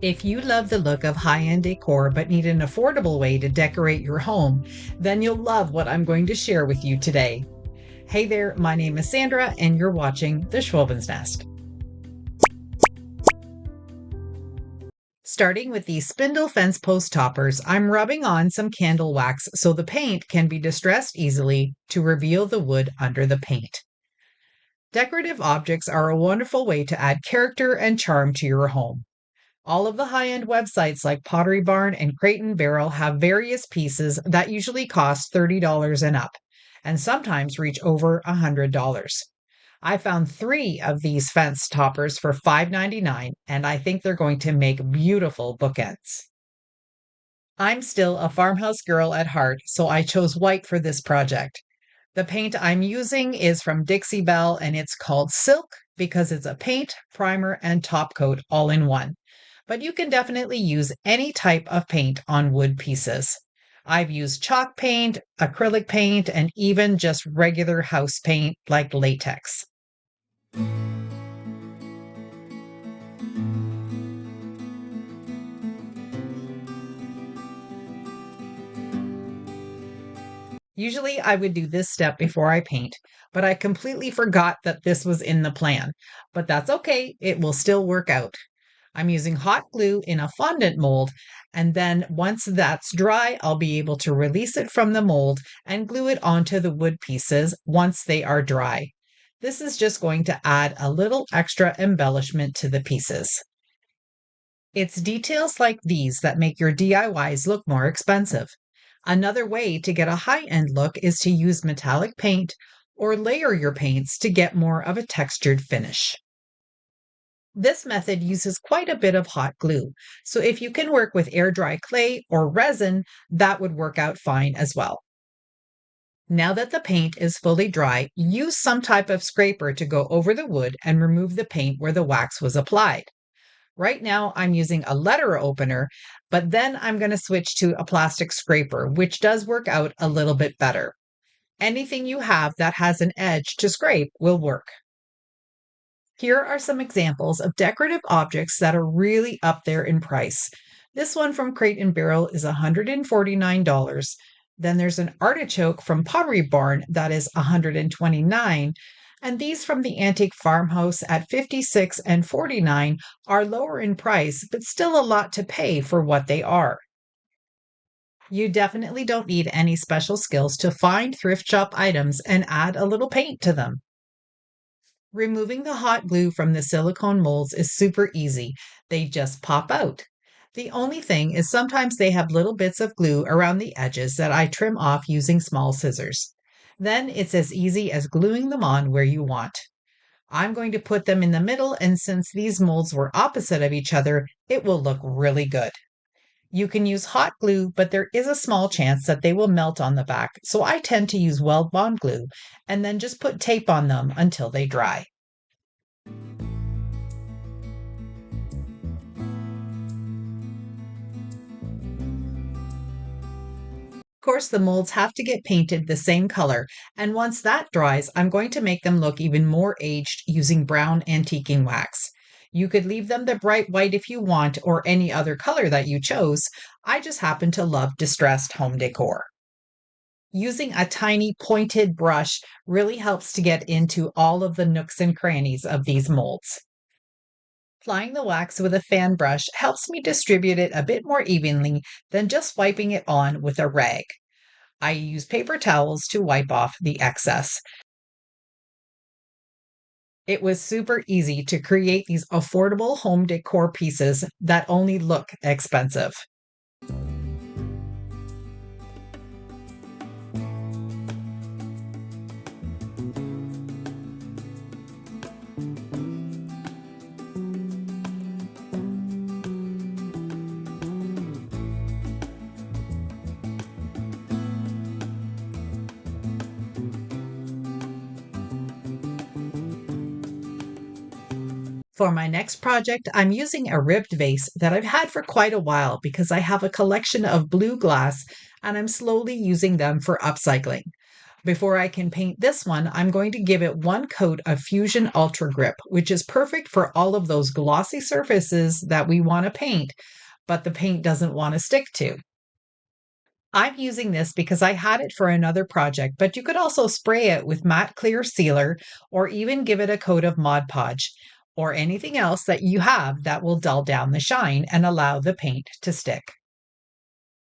If you love the look of high-end decor but need an affordable way to decorate your home, then you'll love what I'm going to share with you today. Hey there, my name is Sandra and you're watching The Schwowin's Nest. Starting with these spindle fence post toppers, I'm rubbing on some candle wax so the paint can be distressed easily to reveal the wood under the paint. Decorative objects are a wonderful way to add character and charm to your home. All of the high-end websites like Pottery Barn and Crate and Barrel have various pieces that usually cost $30 and up, and sometimes reach over $100. I found 3 of these fence toppers for $5.99, and I think they're going to make beautiful bookends. I'm still a farmhouse girl at heart, so I chose white for this project. The paint I'm using is from DIXIE BELLE, and it's called Silk because it's a paint, primer, and top coat all in one. But you can definitely use any type of paint on wood pieces. I've used chalk paint, acrylic paint, and even just regular house paint like latex. Usually I would do this step before I paint, but I completely forgot that this was in the plan. But that's okay, it will still work out. I'm using hot glue in a fondant mold, and then once that's dry, I'll be able to release it from the mold and glue it onto the wood pieces once they are dry. This is just going to add a little extra embellishment to the pieces. It's details like these that make your DIYs look more expensive. Another way to get a high-end look is to use metallic paint or layer your paints to get more of a textured finish. This method uses quite a bit of hot glue, so if you can work with air dry clay or resin, that would work out fine as well. Now that the paint is fully dry, use some type of scraper to go over the wood and remove the paint where the wax was applied. Right now I'm using a letter opener, but then I'm going to switch to a plastic scraper, which does work out a little bit better. Anything you have that has an edge to scrape will work. Here are some examples of decorative objects that are really up there in price. This one from Crate and Barrel is $149. Then there's an artichoke from Pottery Barn that is $129. And these from the Antique Farmhouse at $56 and $49 are lower in price, but still a lot to pay for what they are. You definitely don't need any special skills to find thrift shop items and add a little paint to them. Removing the hot glue from the silicone molds is super easy. They just pop out. The only thing is sometimes they have little bits of glue around the edges that I trim off using small scissors. Then it's as easy as gluing them on where you want. I'm going to put them in the middle, and since these molds were opposite of each other, it will look really good. You can use hot glue, but there is a small chance that they will melt on the back, so I tend to use Weld-Bond glue and then just put tape on them until they dry. Of course, the molds have to get painted the same color, and once that dries, I'm going to make them look even more aged using brown antiquing wax. You could leave them the bright white if you want, or any other color that you chose. I just happen to love distressed home decor. Using a tiny pointed brush really helps to get into all of the nooks and crannies of these molds. Applying the wax with a fan brush helps me distribute it a bit more evenly than just wiping it on with a rag. I use paper towels to wipe off the excess. It was super easy to create these affordable home decor pieces that only look expensive. For my next project, I'm using a ribbed vase that I've had for quite a while because I have a collection of blue glass and I'm slowly using them for upcycling. Before I can paint this one, I'm going to give it one coat of Fusion Ultra Grip, which is perfect for all of those glossy surfaces that we want to paint, but the paint doesn't want to stick to. I'm using this because I had it for another project, but you could also spray it with matte clear sealer or even give it a coat of Mod Podge or anything else that you have that will dull down the shine and allow the paint to stick.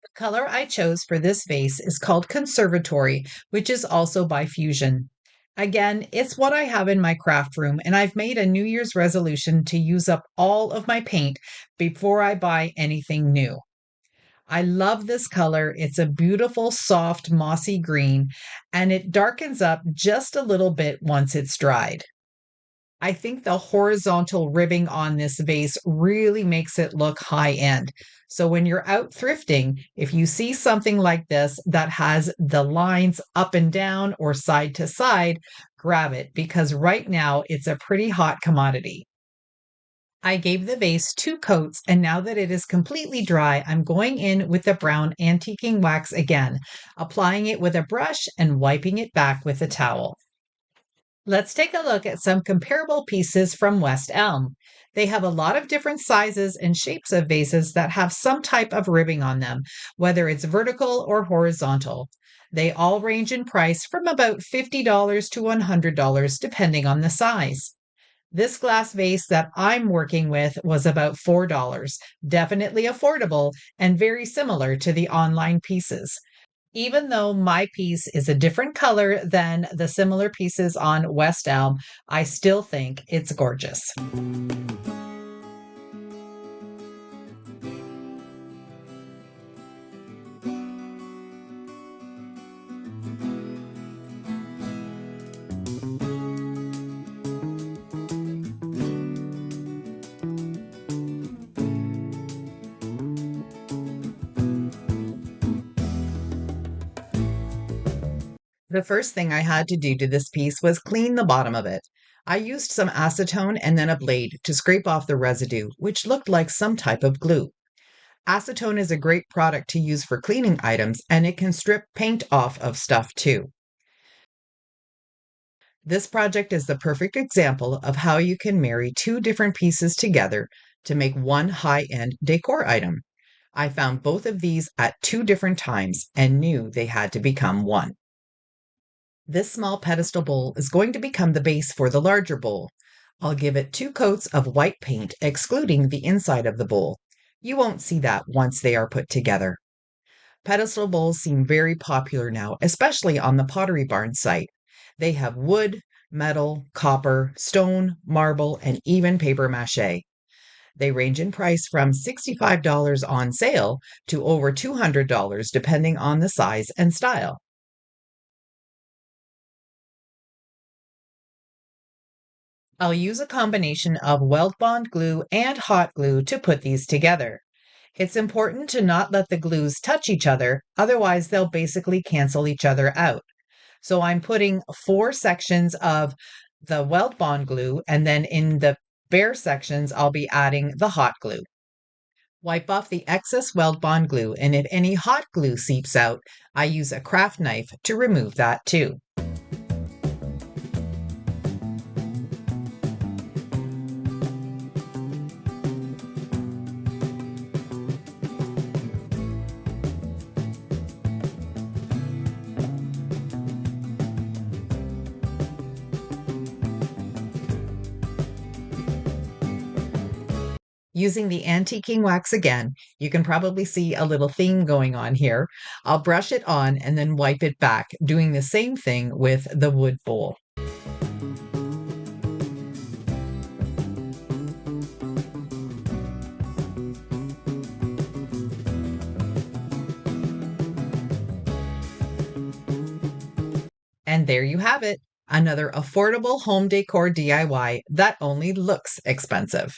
The color I chose for this vase is called Conservatory, which is also by Fusion. Again, it's what I have in my craft room, and I've made a New Year's resolution to use up all of my paint before I buy anything new. I love this color. It's a beautiful, soft, mossy green, and it darkens up just a little bit once it's dried. I think the horizontal ribbing on this vase really makes it look high end. So when you're out thrifting, if you see something like this that has the lines up and down or side to side, grab it because right now it's a pretty hot commodity. I gave the vase 2 coats, and now that it is completely dry, I'm going in with the brown antiquing wax again, applying it with a brush and wiping it back with a towel. Let's take a look at some comparable pieces from West Elm. They have a lot of different sizes and shapes of vases that have some type of ribbing on them, whether it's vertical or horizontal. They all range in price from about $50 to $100 depending on the size. This glass vase that I'm working with was about $4, definitely affordable and very similar to the online pieces. Even though my piece is a different color than the similar pieces on West Elm, I still think it's gorgeous. The first thing I had to do to this piece was clean the bottom of it. I used some acetone and then a blade to scrape off the residue, which looked like some type of glue. Acetone is a great product to use for cleaning items, and it can strip paint off of stuff too. This project is the perfect example of how you can marry two different pieces together to make one high-end decor item. I found both of these at two different times and knew they had to become one. This small pedestal bowl is going to become the base for the larger bowl. I'll give it 2 coats of white paint, excluding the inside of the bowl. You won't see that once they are put together. Pedestal bowls seem very popular now, especially on the Pottery Barn site. They have wood, metal, copper, stone, marble, and even paper mache. They range in price from $65 on sale to over $200 depending on the size and style. I'll use a combination of weld bond glue and hot glue to put these together. It's important to not let the glues touch each other, otherwise they'll basically cancel each other out. So I'm putting 4 sections of the weld bond glue, and then in the bare sections, I'll be adding the hot glue. Wipe off the excess weld bond glue, and if any hot glue seeps out, I use a craft knife to remove that too. Using the antiquing wax again, you can probably see a little theme going on here. I'll brush it on and then wipe it back, doing the same thing with the wood bowl. And there you have it, another affordable home decor DIY that only looks expensive.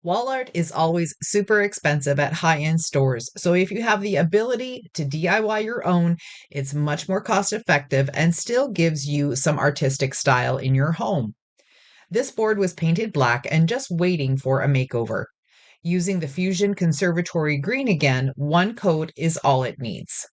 Wall art is always super expensive at high-end stores, so if you have the ability to DIY your own, it's much more cost-effective and still gives you some artistic style in your home. This board was painted black and just waiting for a makeover. Using the Fusion Conservatory green again, one coat is all it needs.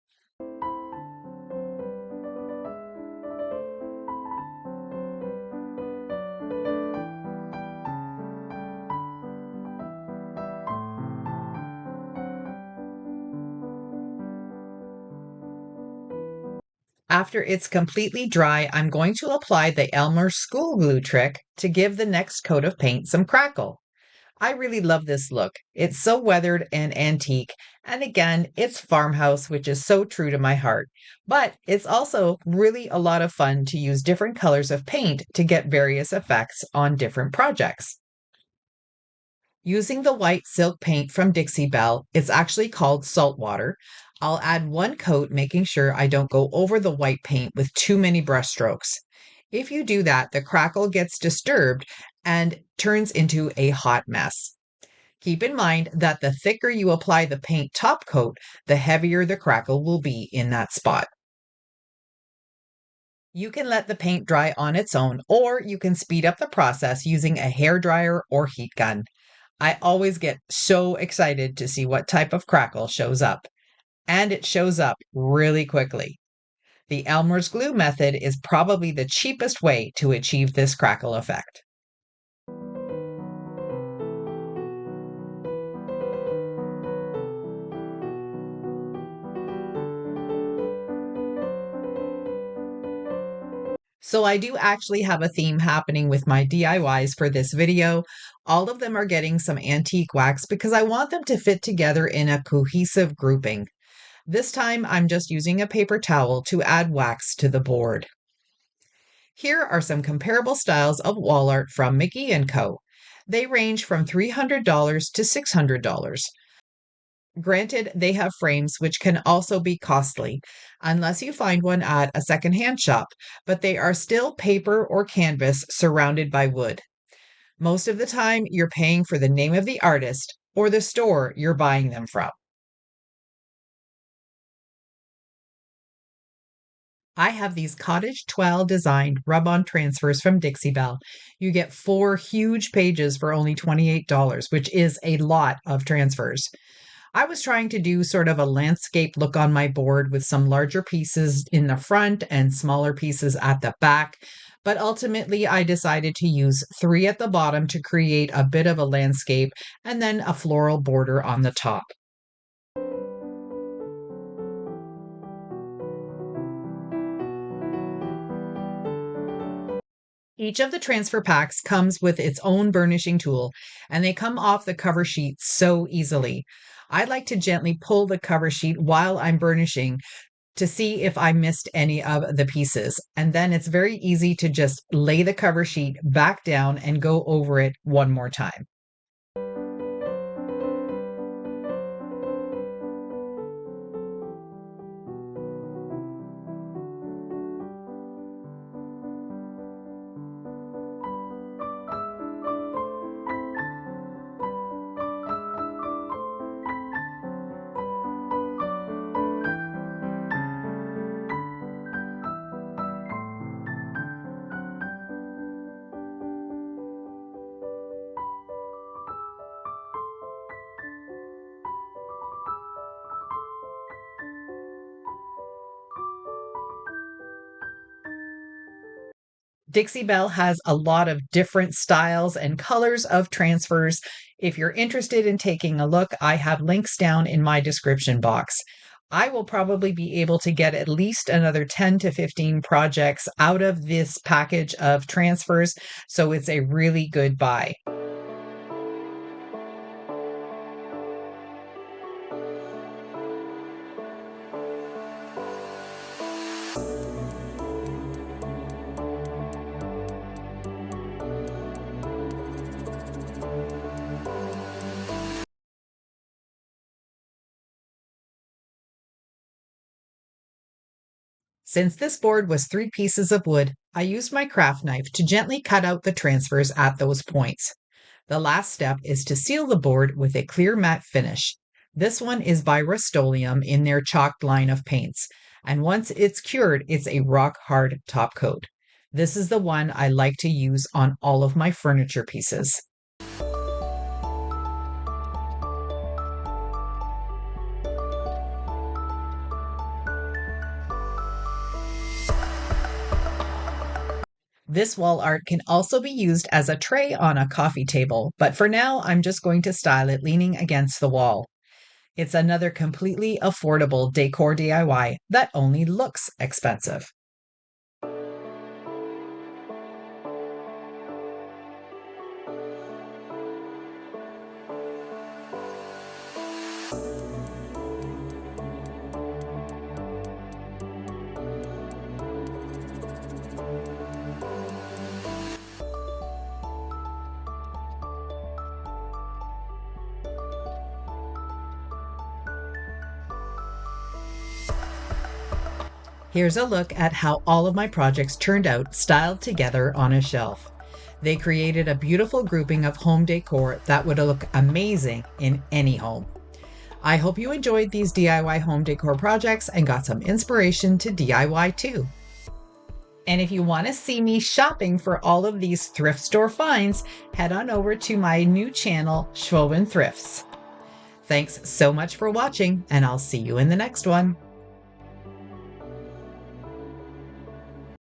After it's completely dry, I'm going to apply the Elmer's school glue trick to give the next coat of paint some crackle. I really love this look. It's so weathered and antique, and again, it's farmhouse, which is so true to my heart. But it's also really a lot of fun to use different colors of paint to get various effects on different projects. Using the white silk paint from Dixie Belle, it's actually called Saltwater. I'll add one coat, making sure I don't go over the white paint with too many brush strokes. If you do that, the crackle gets disturbed and turns into a hot mess. Keep in mind that the thicker you apply the paint top coat, the heavier the crackle will be in that spot. You can let the paint dry on its own, or you can speed up the process using a hair dryer or heat gun. I always get so excited to see what type of crackle shows up, and it shows up really quickly. The Elmer's glue method is probably the cheapest way to achieve this crackle effect. So I do actually have a theme happening with my DIYs for this video. All of them are getting some antique wax because I want them to fit together in a cohesive grouping. This time I'm just using a paper towel to add wax to the board. Here are some comparable styles of wall art from McGee Co. They range from $300 to $600. Granted, they have frames which can also be costly, unless you find one at a secondhand shop, but they are still paper or canvas surrounded by wood. Most of the time, you're paying for the name of the artist or the store you're buying them from. I have these Cottage Toile designed rub-on transfers from Dixie Belle. You get 4 huge pages for only $28, which is a lot of transfers. I was trying to do sort of a landscape look on my board with some larger pieces in the front and smaller pieces at the back, but ultimately I decided to use 3 at the bottom to create a bit of a landscape and then a floral border on the top. Each of the transfer packs comes with its own burnishing tool, and they come off the cover sheet so easily. I like to gently pull the cover sheet while I'm burnishing to see if I missed any of the pieces. And then it's very easy to just lay the cover sheet back down and go over it one more time. Dixie Belle has a lot of different styles and colors of transfers. If you're interested in taking a look, I have links down in my description box. I will probably be able to get at least another 10 to 15 projects out of this package of transfers, so it's a really good buy. Since this board was 3 pieces of wood, I used my craft knife to gently cut out the transfers at those points. The last step is to seal the board with a clear matte finish. This one is by Rust-Oleum in their chalked line of paints, and once it's cured, it's a rock-hard top coat. This is the one I like to use on all of my furniture pieces. This wall art can also be used as a tray on a coffee table, but for now I'm just going to style it leaning against the wall. It's another completely affordable decor DIY that only looks expensive. Here's a look at how all of my projects turned out styled together on a shelf. They created a beautiful grouping of home decor that would look amazing in any home. I hope you enjoyed these DIY home decor projects and got some inspiration to DIY too. And if you want to see me shopping for all of these thrift store finds, head on over to my new channel, Schwowin Thrifts. Thanks so much for watching, and I'll see you in the next one.